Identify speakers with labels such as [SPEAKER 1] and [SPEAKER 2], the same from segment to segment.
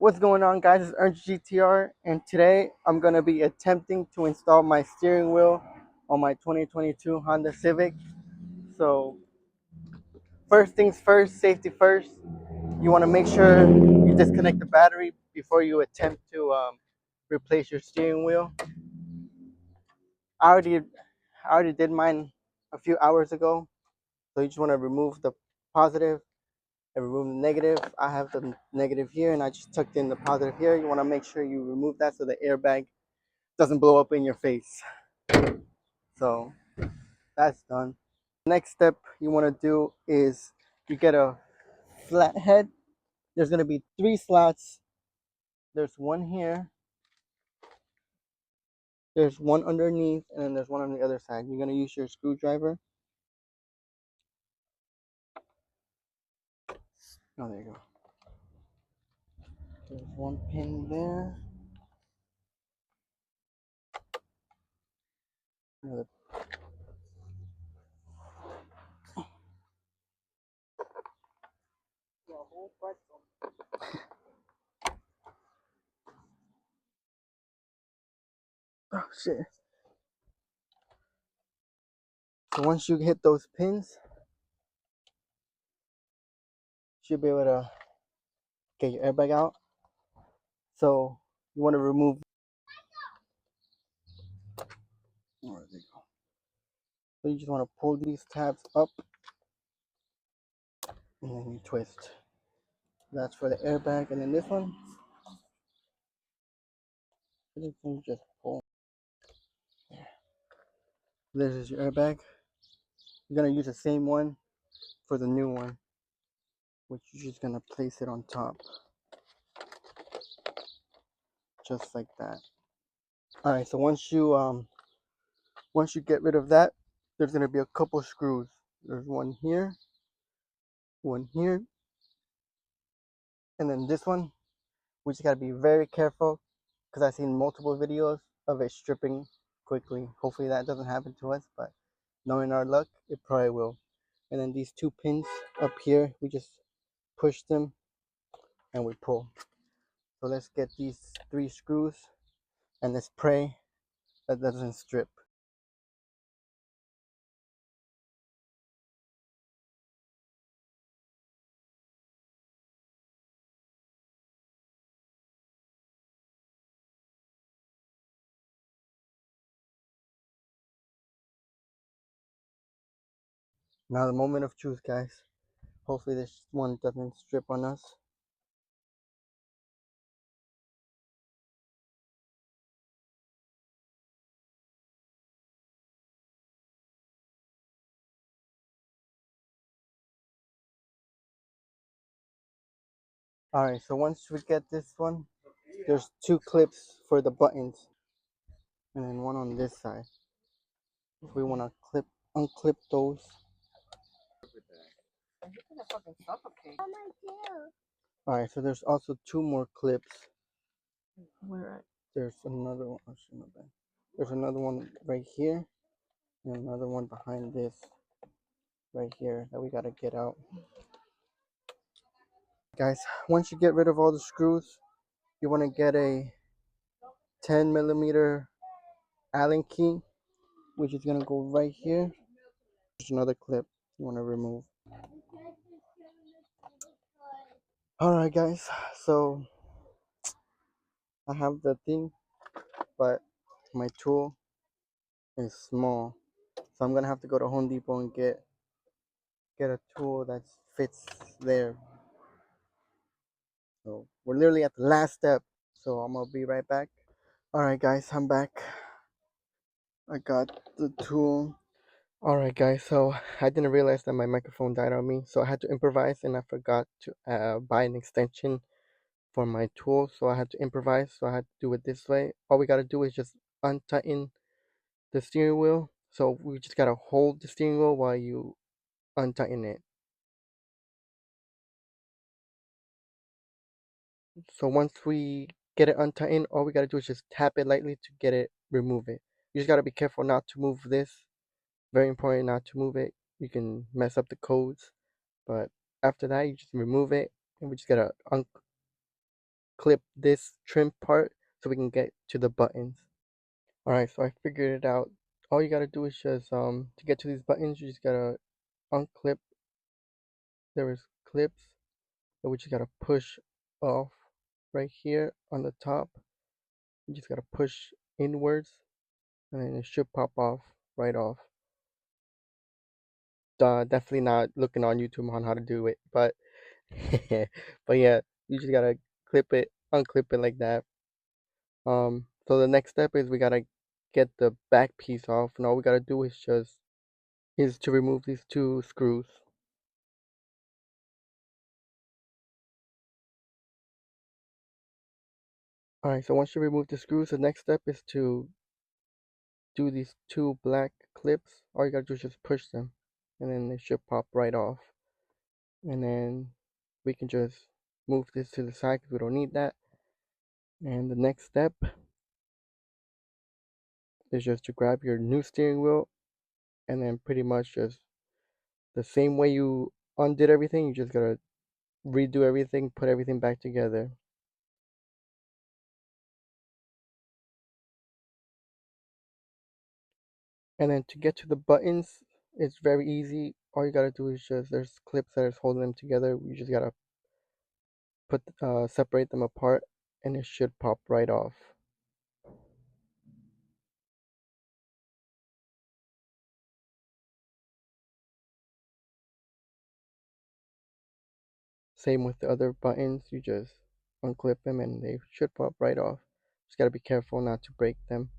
[SPEAKER 1] What's going on, guys? It's EarnTheGTR, and today I'm going to be attempting to install my steering wheel on my 2022 Honda Civic. So first things first, safety first. You want to make sure you disconnect the battery before you attempt to replace your steering wheel. I already did mine a few hours ago. So you just want to remove the positive and remove the negative. I have the negative here, and I just tucked in the positive here. You want to make sure you remove that so the airbag doesn't blow up in your face. So that's done. Next step you want to do is you get a flat head. There's going to be 3 slots. There's one here, there's one underneath, and then there's one on the other side. You're going to use your screwdriver. Oh, there you go. There's one pin there. Another. Oh shit. So once you hit those pins, you should be able to get your airbag out. So you want to remove. Oh, there you go. So you just want to pull these tabs up, and then you twist. That's for the airbag, and then this one, you just pull. This is your airbag. You're gonna use the same one for the new one, which you're just gonna place it on top, just like that. All right. So once you get rid of that, there's gonna be a couple screws. There's one here, and then this one. We just gotta be very careful because I've seen multiple videos of it stripping quickly. Hopefully that doesn't happen to us, but knowing our luck, it probably will. And then these 2 pins up here, we just push them and we pull. So let's get these 3 screws and let's pray that doesn't strip. Now the moment of truth, guys. Hopefully this one doesn't strip on us. Alright, so once we get this one, there's 2 clips for the buttons and then one on this side. If we want to unclip those. Alright, so there's also 2 more clips. Where at? There's another one. Oh, shit, my bad. There's another one right here and another one behind this right here that we gotta get out. Guys, once you get rid of all the screws, you want to get a 10mm Allen key, which is gonna go right here. There's another clip you want to remove. Alright, guys, so I have the thing, but my tool is small, so I'm gonna have to go to Home Depot and get a tool that fits there. So we're literally at the last step, so I'm gonna be right back. Alright, guys, I'm back. I got the tool. Alright, guys, so I didn't realize that my microphone died on me, so I had to improvise, and I forgot to buy an extension for my tool, so I had to improvise. So I had to do it this way. All we gotta do is just untighten the steering wheel. So we just gotta hold the steering wheel while you untighten it. So once we get it untightened, all we gotta do is just tap it lightly to get it, remove it. You just gotta be careful not to move this. Very important not to move it. You can mess up the codes, but after that you just remove it, and we just gotta clip this trim part so we can get to the buttons. Alright, so I figured it out. All you gotta do is just to get to these buttons, you just gotta unclip. There is clips that we just gotta push off right here on the top. You just gotta push inwards, and then it should pop off right off. Definitely not looking on YouTube on how to do it, but but yeah, you just gotta clip it, unclip it like that. So the next step is we gotta get the back piece off, and all we gotta do is to remove these two screws. Alright, so once you remove the screws, the next step is to do these two black clips. All you gotta do is just push them, and then they should pop right off. And then we can just move this to the side because we don't need that. And the next step is just to grab your new steering wheel, and then pretty much just the same way you undid everything, you just gotta redo everything, put everything back together. And then to get to the buttons, it's very easy. All you gotta do is just, there's clips that is holding them together. You just gotta separate them apart, and it should pop right off. Same with the other buttons, you just unclip them and they should pop right off. Just gotta be careful not to break them.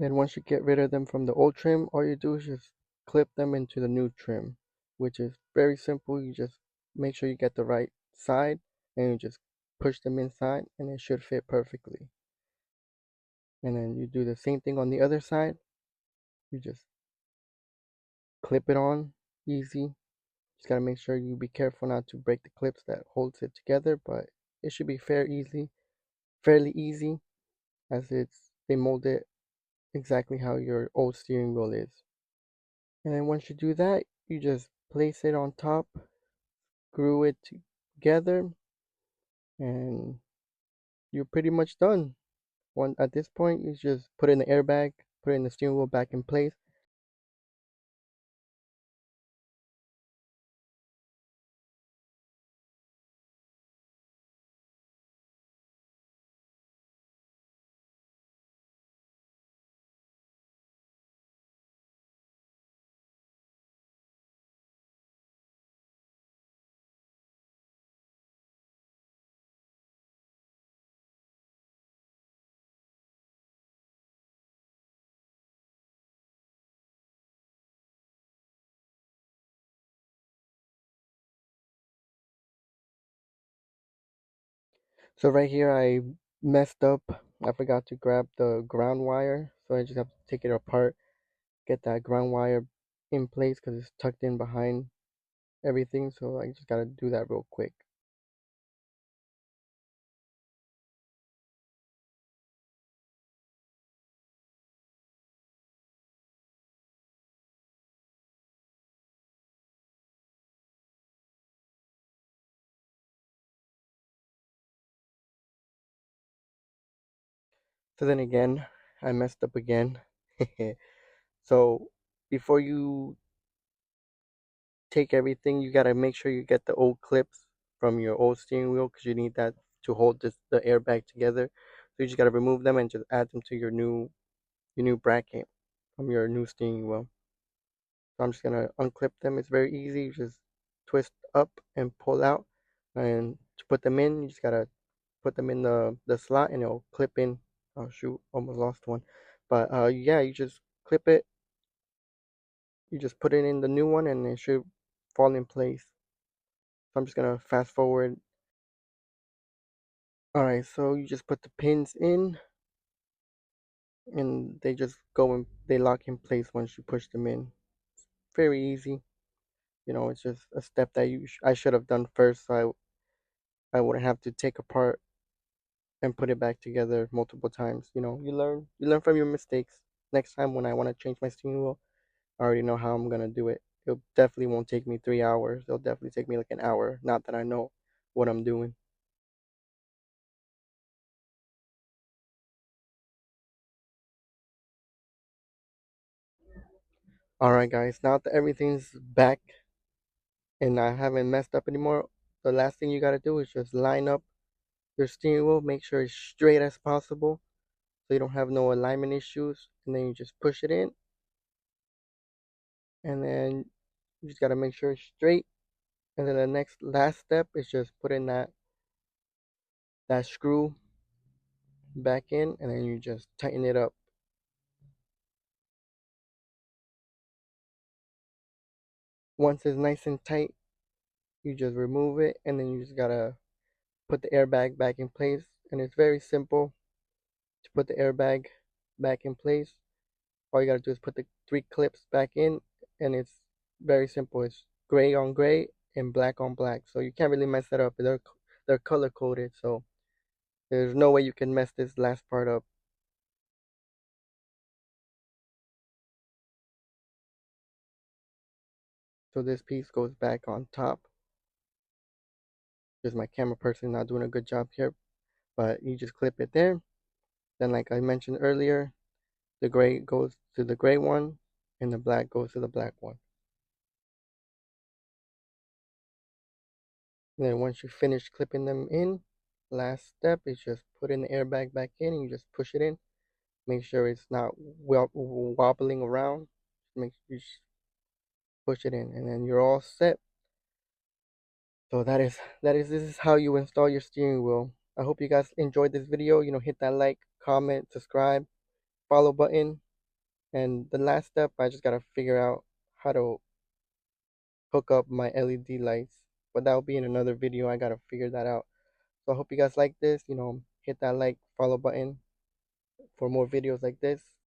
[SPEAKER 1] Then once you get rid of them from the old trim, all you do is just clip them into the new trim, which is very simple. You just make sure you get the right side, and you just push them inside, and it should fit perfectly. And then you do the same thing on the other side. You just clip it on, easy. Just gotta make sure you be careful not to break the clips that holds it together, but it should be fairly easy, as they mold it exactly how your old steering wheel is. And then once you do that, you just place it on top, screw it together, and you're pretty much done. At this point, you just put in the airbag, put in the steering wheel back in place. So right here, I messed up. I forgot to grab the ground wire, so I just have to take it apart, get that ground wire in place because it's tucked in behind everything. So I just gotta do that real quick. So then again, I messed up again. So before you take everything, you gotta make sure you get the old clips from your old steering wheel because you need that to hold the airbag together. So you just gotta remove them and just add them to your new bracket from your new steering wheel. So I'm just gonna unclip them. It's very easy. You just twist up and pull out, and to put them in, you just gotta put them in the slot and it'll clip in. Oh shoot, almost lost one. But yeah, you just clip it. You just put it in the new one and it should fall in place. So I'm just gonna fast forward. Alright, so you just put the pins in and they just they lock in place once you push them in. Very easy. You know, it's just a step that I should have done first, so I wouldn't have to take apart and put it back together multiple times. You know, you learn from your mistakes. Next time when I want to change my steering wheel, I already know how I'm gonna do it. it definitely won't take me 3 hours. It'll definitely take me like an hour. Not that I know what I'm doing. All right, guys. Now that everything's back and I haven't messed up anymore, the last thing you gotta do is just line up your steering wheel. Make sure it's straight as possible so you don't have no alignment issues. And then you just push it in, and then you just gotta make sure it's straight. And then the next last step is just put in that screw back in, and then you just tighten it up. Once it's nice and tight, you just remove it, and then you just gotta put the airbag back in place. And it's very simple to put the airbag back in place. All you gotta do is put the 3 clips back in, and it's very simple. It's gray on gray and black on black, so you can't really mess that up. They're color coded, so there's no way you can mess this last part up. So this piece goes back on top. Just my camera person not doing a good job here, but you just clip it there. Then, like I mentioned earlier, the gray goes to the gray one, and the black goes to the black one. And then once you finish clipping them in, last step is just put in the airbag back in, and you just push it in. Make sure it's not wobbling around. Make you just push it in, and then you're all set. So that is this is how you install your steering wheel. I hope you guys enjoyed this video. Hit that like, comment, subscribe, follow button. And the last step, I just gotta figure out how to hook up my LED lights. But that'll be in another video. I gotta figure that out. So I hope you guys like this. Hit that like, follow button for more videos like this.